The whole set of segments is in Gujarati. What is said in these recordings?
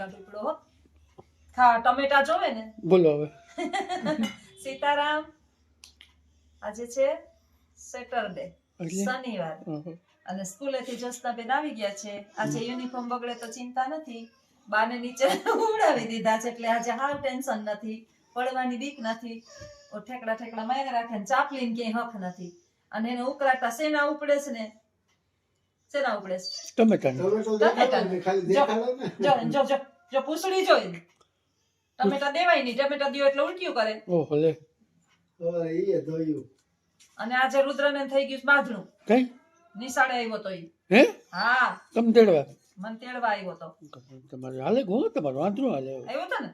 ટુકડો હો. હા ટમેટા જોવે ને બોલો હવે. સીતારામ આજે છે સેટરડે એટલે? શનિવાર અને સ્કૂલેથી જસનાબેન આવી ગયા છે. આજે યુનિફોર્મ બગડે તો ચિંતા નથી, બાને નીચે ઉડાવી દીધા છે એટલે આજે હાવ ટેન્શન નથી, પડવાની બીક નથી. ઠેકડા ઠેકડા માર્યા રાખે ને ચાપલીને ક્યાંય હક નથી. અને એને ઉકળાટા શેના ઉપડે છે ને, શેના ઉપડે છે? જો જો જો પૂછડી જોઈ ટમેટા દેવાય નહીં, ટમેટા દીવો એટલે ઉલટ્યું કરે. ઓહો લે. અને આજે રુદ્રને થઈ ગયું બાંધણું. કઈ નિશાળે આવ્યો તો ઈ. હે હા તમે તેડવા મન તેડવા આવ્યો તો. તમારે હાલે ગો તમારો વાંધો હાલે આવ્યો તો ને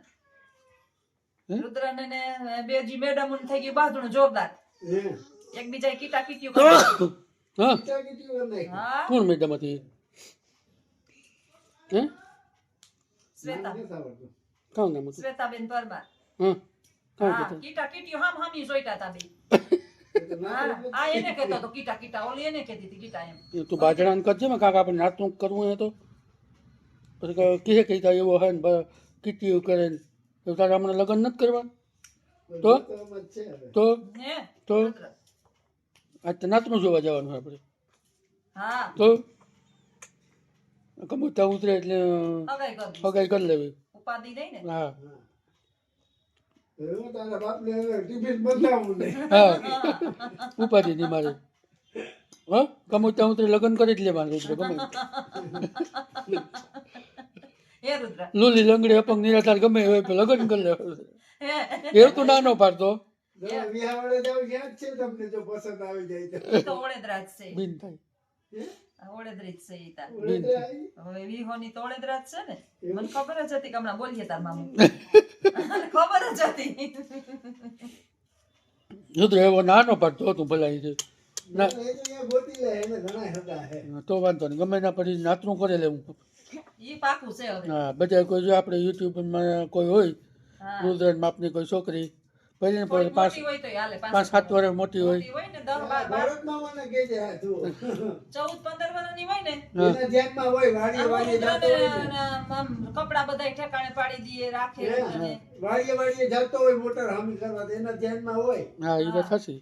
રુદ્રને ને બેજી મેડમ થઈ ગયું બાંધણું જોરદાર. એકબીજા કીટા કીટ્યું કરે. હા હા કોણ મેડમ હતી? હે શ્વેતા કાં નામ હતું? શ્વેતાબેન પરમાર. હા કાં હા કીધું? કીટા કીટ્યું હામ હામી જોઈતા તા બે. હા આ એને કહેતો તો કીટા કીટા, ઓલી એને કહેતી હતી કીટા એમ. એ તું બાજરાન કરજે ને કાકા આપણે નાટનું કરવું હોય તો પછી કહે કે એવો હે ને કીટીયું કરે ને તો તારે હમણાં લગ્ન નથી કરવા તો હે તો રુદ્ર. આજ તો નાતનું જોવા જવાનું આપણે હા તો કમુતા ઉતરે એટલે હગાઈ કરવી, હગાઈ કરી લેવી. ઉપાધિ નહીં ને. હા હા હા ઉપાધિ નહીં મારે. હા કમુતા ઉતરે લગ્ન કરી જ લેવાનું રુદ્ર ગમે હે રુદ્ર લૂલી લંગડી અપંગ નિરાધાર ગમે હોય તો લગ્ન કરી લેવાનું. હે એવું તો નાનો પાડતો તો ઓળેદરા જ છે. બિન થાય ઓળેદરી જ છે ઈ તાર. બિન થાય. હવે વિહોની તો ઓળેદરા જ છે ને. મને ખબર જ હતી કે હમણાં બોલીએ તાર મામુ. ખબર જ હતી. રુદ્ર એવો નાનો પાડતો હતું ભલાઈ છે ના તો વાંધો નહીં ગમે ના પડી નાતનું કરે લેવું. ઈ પાકું છે હવે. હા બધા કોઈ જો આપણે યુટ્યુબમાં કોઈ હોય હા. રુદ્ર માપની કોઈ છોકરી પહેલી ને થોડી પાંચ મોટી હોય તોય હાલે. 5-7 વર્ષ મોટી હોય મોટી હોય ને 10, 12, 14, 15 વર્ષની હોય ને આમ કપડા બધા ઠેકાણે પાડી દઈએ રાખે અને હા એ વાત સાચી.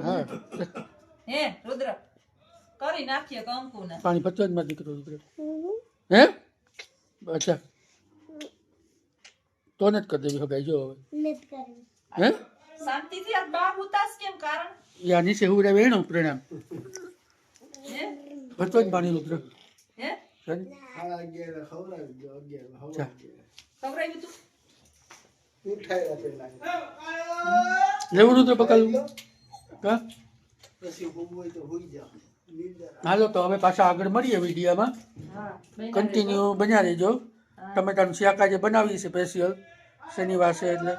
હા હે રુદ્ર કરી નાખીએ કંકુ ને. પાણી પચવા જ માં દીકરો રુદ્ર હે અચ્છા તો ને જ કરી દેવી હગાઈ જો હવે હે શાંતિથી આ બા ઉતાસ કેમ કારણ યા નીચે હું રે વેણો પ્રણામ હે પચવા જ પાણી રુદ્ર હે અચ્છા ખવડાવ્યું તું લેવું રુદ્ર પકાવ્યું હા હાલો તો હવે પાછા આગળ મળીએ વિડીયોમાં હા કન્ટિન્યુ બન્યા રહેજો. ટમેટાનું શાક આજે બનાવીએ છીએ સ્પેશિયલ શનિવાર છે એટલે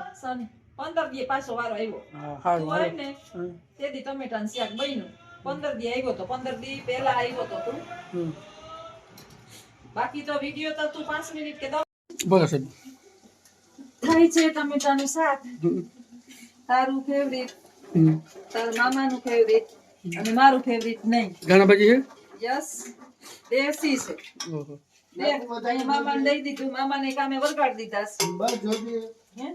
15 દી પાછો વારો આવ્યો. હા સારું તું હોય હાલો. ને તે દી ટમેટાનું શાક બન્યું. 15 દી આવ્યો તો 15 દી પહેલા આવ્યો તો તું. હમ. બાકી તો વિડીયો તો તું 5 મિનિટ કે 10 બોલો સાહેબ. થાય છે ટમેટાનું શાક. હમ. તારું ફેવરિટ, હમ. તારા મામાનું ફેવરિટ અને મારું ફેવરિટ નહીં. ઘણા બધી છે યસ દેશી છે. ઓહો અહીંયા મામાને દઈ દીધું, મામાને કામે વરગાડી દીધા છે. હે?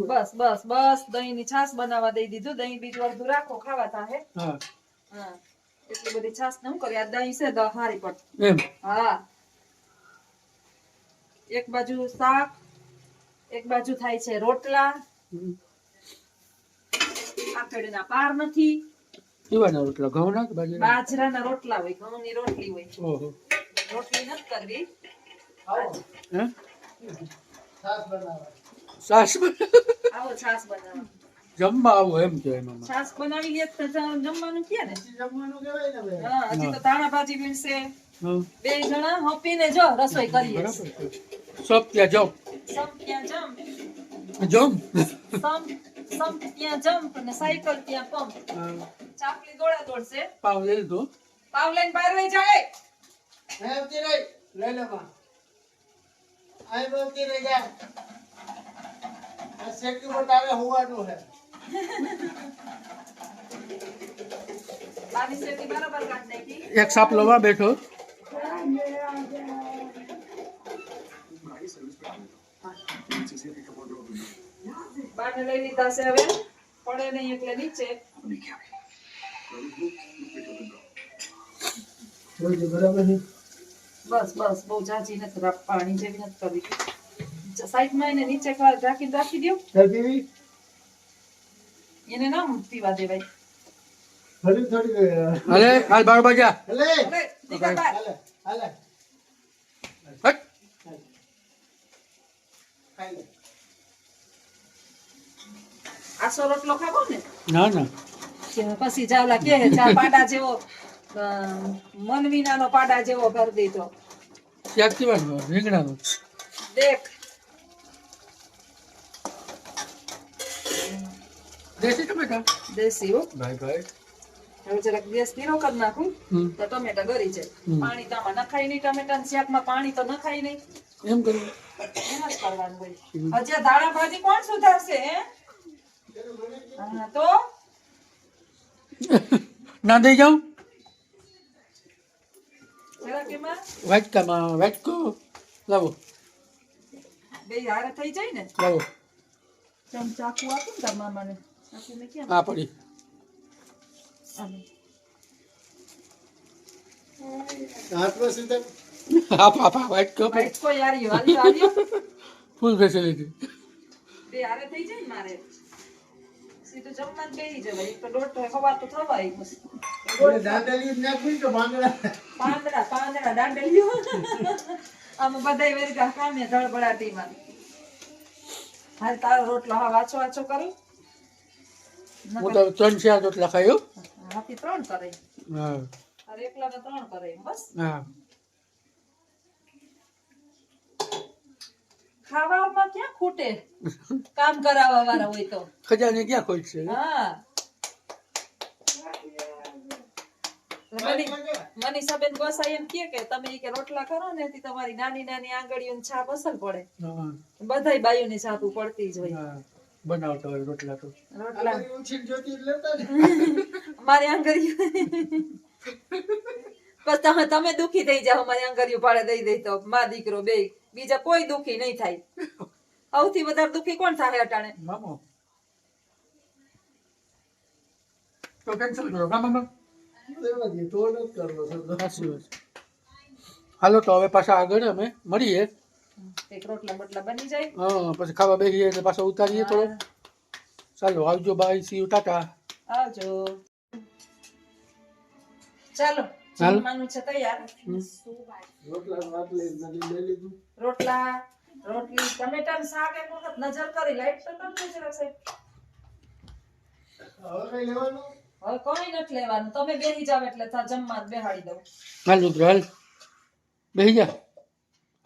બસ બસ બસ દહીંની છાશ બનાવવા દઈ દીધું. દહીં બીજું અડધું રાખો ખાવા થાય. હા હા એટલી બધી છાશ ને શું કરી આ દહીં છે તો હારી પડ. એમ હા એક બાજુ શાક, એક બાજુ થાય છે રોટલા. હમ. આખેડના પાર નથી. કેવાના રોટલા ઘઉંના કે બાજરાના? બાજરાના રોટલા હોય, ઘઉંની રોટલી હોય. ઓહો રોટલી નથી કરવી. હે સાસ આવો છાશ બનાવવા. જમવા આવો એમ કે એમાં છાશ બનાવી લે તો જમવાનું કે ને. હા હજી તો ધાણા ભાજી વીણશે. બે જણા હપીને જો રસોઈ કરીએ. બરાબર છે. સબ ત્યાં જાઓ સમ ત્યાં જમ્પ, જમ સમ ત્યાં જમ્પ અને સાયકલ ત્યાં પંપ. ચાપલી દોડા દોડશે. પાવ લઈ લીધો પાવ લઈને બહાર વહી જાય. બાની શેરડી બરાબર કાઢ નાખી. એક સાપલો માં બેઠો બાને લઈ લીધા છે હવે પડે નહીં એટલે નીચે બરાબર છે. બસ બસ બહુ જાજી નથી પાણી જેવી નથી કરવી સાઈડમાં એને નીચે રાખી દો એને ના પીવા દેવાય અરે હાલ 12 વાગ્યા. હવે દીકરા બા હટ. આસો રોટલો ખાવો ને ના ના પછી જાવલા કે ચા પાડા જેવો મનવીનાનો પાડા જેવો કરી દીધો શાક કેવાનું રીંગણાનું દેખ દેશી ટમેટા દેશી હો ભાઈ ભાઈ હવે જરાક ગેસ ધીરો કરી નાખું તો ટમેટા ગળી જાય પાણી તો આમાં નખાય નહીં ટમેટા શાકમાં પાણી તો નખાય નહીં એમ કરવું એમ જ કરવાનું હોય હજી આ દાણા ભાજી કોણ સુધારશે હે હા તો ના દઈ જાઉં જરાક એમાં વાટકામાં વાટકો લાવો બે હારે થઈ જાય ને લાવો ચાકુ આપું ને તાર મામાને ચાકુ મેં ક્યાં આ પડી આને. આપ વાટકો ભાઈ કોઈ હાર્યો હાલ્યો ફૂલ ફેસિલિટી બે હારે થઈ જાય ને મારે સીધું જમવા જ બેસી જવાય એક તો દોઢ ખવા તો થવાય પાંદડા દાંડલીઓ આમાં બધાય વેરગા કામે ધડબડાટીમાં હાલ તારો રોટલો હા વાંચો વાંચો કરું હું તો 3-4 રોટલા ખાયો. હાથી 3 કરે હા અરે એકલાને 3 કરે બસ હા ખાવામાં ક્યાં ખૂટે કામ કરાવવા વાળા હોય તો ખજાને ક્યાં ખોલશે હા મનીષાબેન ગોસાઈ એમ કે તમે ઈ કે રોટલા કરો ને થી તમારી નાની નાની આંગળીઓની છાપ અસર પડે હા બધાય બાયુની છાપ પડતી જ હોય હા બનાવતા હોય રોટલા તો રોટલા મારી આંગળીઓ પછી તમે દુખી થઈ જાઓ મારી આંગળીઓ પાડે દઈ તો મા દીકરો બે બીજા કોઈ દુખી નહીં થાય સૌથી વધારે દુખી કોણ થાય અટાણે મામો તો કેન્સલ કરો મામા સાચી વાત. હાલો તો હવે પાછા આગળ અમે મળીએ એક રોટલા બોટલા બની જાય હા પછી ખાવા બેસીએ એટલે પાછા ઉતારીએ થોડો. ચાલો આવજો બાય સી યુ ટાટા આવજો ચાલો જમવાનું છે તૈયાર રોટલા રોટલી ટમેટાનું શાક એક વખત નજર કરી લાઈટ તો કરજો જરાક સાહેબ હવે કોઈ નથી લેવાનું તમે બેસી જાવ એટલે જમવા બેહાડી દઉં હાલ રુદ્ર હાલ બેસી જા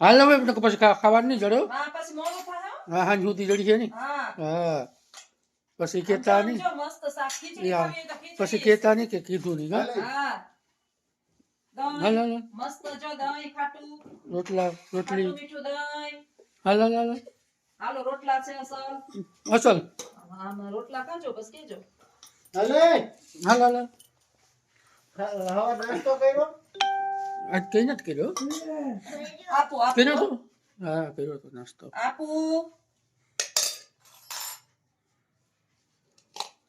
હાલ હવે પછી ખાવાનું નહીં જડો હા પછી મોડું થાય હો. હા હાંજ સુધી જડી છે ને હા હા પછી કહેતા નહીં જો મસ્ત શાક ખીચડી યા, ખાવી હોય તો ખીચડી. પછી કહેતા નહીં કે કીધું નહીં હા હા દહીં, હાલ હાલ મસ્ત જો દહીં ખાટું રોટલા રોટલી ખાટું મીઠું દહીં હાલ હાલ હાલ હાલો રોટલા છે અસલ અસલ આમાં રોટલા ખાજો બસ કેજો હાલ હાલ હાલ આજ કઈ નથી કર્યો આપું કર્યો આપું તો હા કર્યો તો નાસ્તો આપું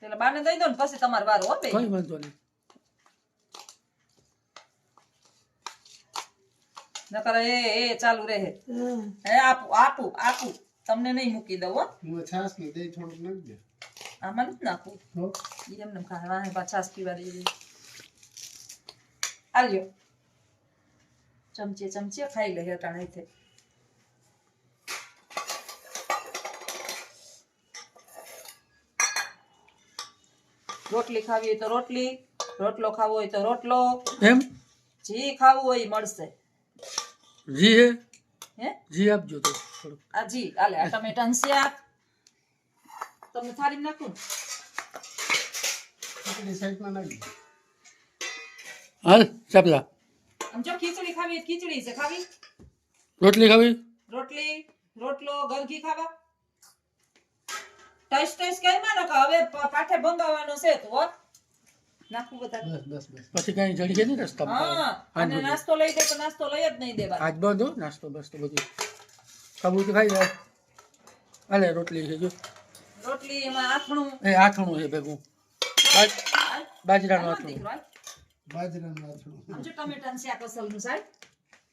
પેલા બાને દઈ દો ને પછી તમારે વારો હો બે કઈ વાંધો નહીં નકર એ ચાલુ રહે હે આપું આપું આપું તમને નહીં મૂકી દઉં હો આમાં નથી નાખવું ઈ એમને ખાવા હે પાછા છાશ પીવા દઈ આલ્યો ચમચે ચમચે ખાઈ લે હેટાણે થઈ રોટલી ખાવી હોય તો રોટલી રોટલો ખાવો હોય તો રોટલો એમ જી ખાવું હોય ઈ મળશે જી હે હે જી આપજો તો થોડું આ જી આલે આ ટમેટાનું શાક તમને થાળી નાખું હાલ ચાપલા આમ જો ખીચડી ખાવી હોય તો ખીચડી છે ખાવી રોટલી ખાવી રોટલી રોટલો ગરગી ખાવા ટચ ટચ કઈ માં નકા હવે પાઠે ભંગાવાનો છે તો હો નાખું બધા પછી કઈ જડી નહીં રસ્તામાં હા અને નાસ્તો લઈ દે તો નાસ્તો લઈ જ નહીં દેવા આજ બંધ હો નાસ્તો બસ્તો બધું ખાવું તો ખાઈ જાય હાલે રોટલી છે જો રોટલી એમાં આથણું એ આથણું છે ભેગું બાજરાનું આથણું આમ જો ટમેટાનું શાક અસલનું સાહેબ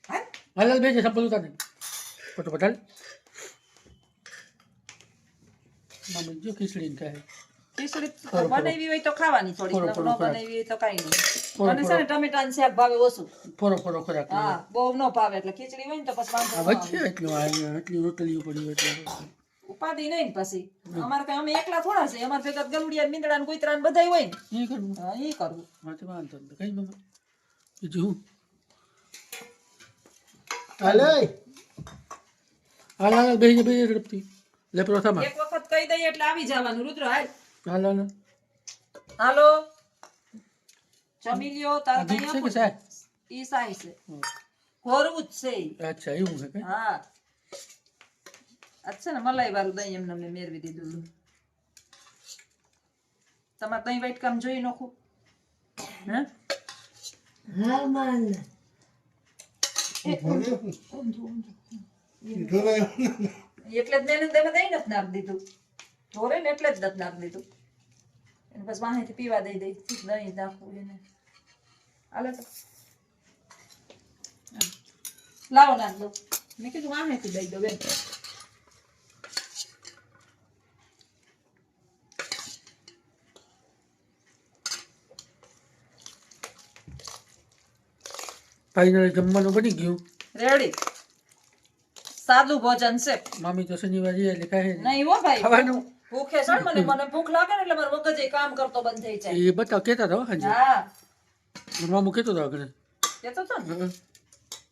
હા હાલ બેજે સંપલ ઉતાર ફટોફટ હાલ મામી જો ખીચડી ને ખાય ખીચડી બનાવી હોય તો ખાવાની થોડી થોડો, ન થોડો બનાવી હોય તો કાંઈ નહીં થોડો, મને છે ને ટમેટાનું શાક ભાવે ઓછું ફોરો ફોરો ખોરાક હા બહુ ન ભાવે એટલે ખીચડી હોય ને તો પછી વાંધો આ ન આવે. વચ્ચે એટલું આ એટલી રોટલીઓ પડી એટલે ઉપાધિ નહીં ને પછી અમારે કઈ અમે એકલા થોડા છે અમારે ભેગા ગલુડિયા મીંદડા ને કુતરા ને બધાય હોય ને એ કરવું હા ઈ કરવું માથે વાંધો નહીં કઈ મમ્મી બીજું હું હાલ હાલ બેસી ઝડપથી લે પરોઠામાં એક વખત કહી દઈએ એટલે આવી જવાનું રુદ્ર હાલ હાલ હાલ હાલો જમી લ્યો આ તારે દૂધ કઈ છે કે આપું સાહેબ ઈ સાઈ છે ખોરવું જ છે ઈ. અચ્છા એવું છે કઈ હા અચ્છા ને મલાઈ વાળું દહીં એમને મેં મેળવી દીધું તમારે દહીં વાઈટ કામ જોઈ નાખું હે એટલે જ મેં તેમાં દહીં નથી નાખી દીધું ઢોરે ને એટલે જ નથી નાખી દીધું એને પછી વાહેથી પીવા દઈ દઈ દહીં નાખવું એને હાલે તો લાવો નાખ દો મેં કીધું વાહેથી દઈ દો બેન ફાઇનલ જમવાનું બની ગયું રેડી સાદું ભોજન છે મામી તો શનિવાર જઈએ એટલે કાંઈ નહીં. નહીં હો ભાઈ ખાવાનું ભૂખે છે ને મને ભૂખ લાગે ને એટલે મારું મગજ કામ કરતો બંધ થઈ જાય એ બતાવ કહેતા હતા હાજી હા મામું કહેતો હતો આગળ કેતો તો ને હં.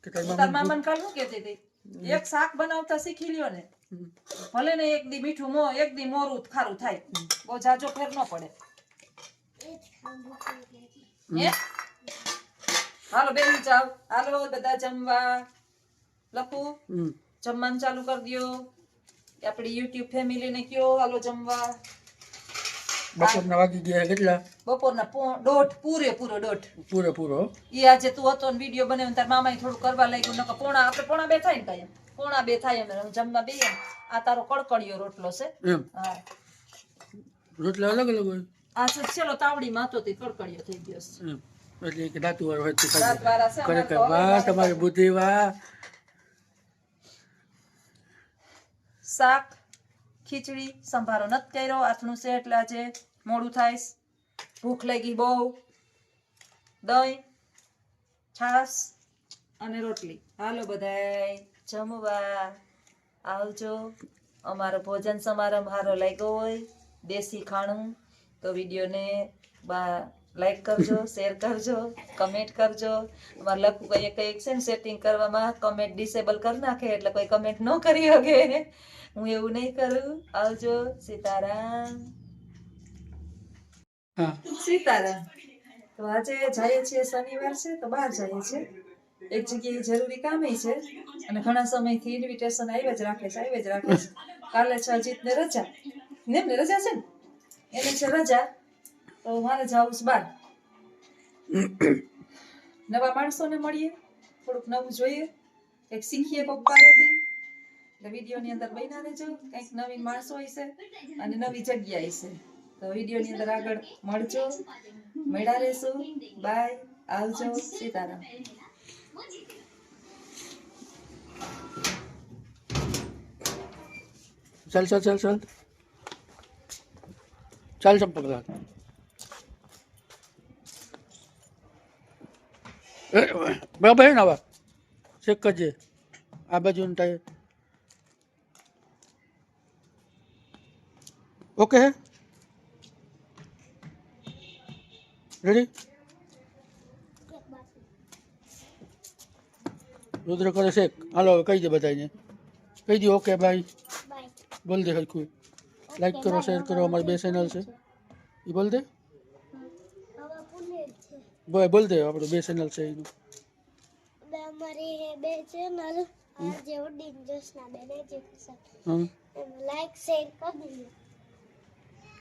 કે તારી તાર મામી મામાને કાલ શું કહેતી હતી એક શાક બનાવતા શીખી લ્યો ને ભલે ને એક દી મીઠું એક દી મોરું ખારું થાય બહુ જાજો ફેર ન પડે હે? હાલો બેન જાવ હાલો બધા જમવા લખું હમ. જમવાનું ચાલુ કરી દ્યો આપણી યુટ્યુબ ફેમિલી ને કયો હાલો જમવા બપોરના વાગી ગયા કેટલા બપોરના પૂરેપૂરો દોઢ પૂરેપૂરો ઈ આજે તું હતો ને વિડીયો બનાવ્યો તાર મામાએ થોડું કરવા લાગ્યું નકર પોણા બે થાય ને કાંઈ પોણા બે થાય અમે જમવા બેહીએ ને. આ તારો કડકડિયો રોટલો છે એમ હા રોટલા અલગ અલગ હોય આ છે ચલો તાવડીમાં હતો તે કડકડિયો થઈ ગયો છે એમ એટલે કે દાંતું વાળો હોય તે દાંત ખાઈ વાળા છે અમારે ખરેખર તો હવે વાહ તમારી બુદ્ધિ વાહ શાક ખીચડી સંભારો નથી કર્યો આથણું છે એટલે આજે મોડું થાય છે. ભૂખ લાગી બહુ દહીં છાશ અને રોટલી હાલો બધાય જમવા આવજો અમારો ભોજન સમારંભ હારો લાગ્યો હોય દેશી ખાણું તો વિડીયોને લાઈક કરજો શેર કરજો કમેન્ટ કરજો અમારે લખું કઈ છે ને સેટિંગ કરવામાં કમેન્ટ ડિસેબલ કરી નાખે એટલે કોઈ કમેન્ટ ન કરી શકે હું એવું નહીં કરું આવજો સીતારામ હા સીતારામ તો આજે જઈએ છીએ શનિવાર છે તો બહાર જઈએ છીએ એક જગ્યાએ જરૂરી કામે છે અને ઘણા સમયથી ઇન્વિટેશન આવ્યા જ રાખે છે કાલે છે અજીતને રજા એમને રજા છે ને એને છે રજા તો મારે જવું છે બહાર નવા માણસોને મળીએ થોડુંક નવું જોઈએ કંઈક શીખીએ કોક પાસેથી એટલે વિડીયોની અંદર બન્યા રહેજો કંઈક નવીન માણસો હશે અને નવી જગ્યા હશે તો વિડીયોની અંદર આગળ મળજો મળ્યા રહેશું બાય આવજો સીતારામ ચાલ ચાલ ચાલ ચાલ ચાલ ચંપક લાગ બરાબર હે ને આવા ચેક કરજે આ બાજુ ટાયર ઓકે હે રેડી રુદ્ર કરે શેક હાલો હવે કહી દે બધાને કહી દે ઓકે બાય બોલ દે હરખું લાઈક કરો શેર કરો અમારી 2 ચેનલ છે એ બોલ દે બોલ દે આપણે 2 ચેનલ છે એનું અમારી 2 ચેનલ આજે ઉડીન જોશના બેન એજ્યુકેશન હા લાઈક શેર કરી દીધું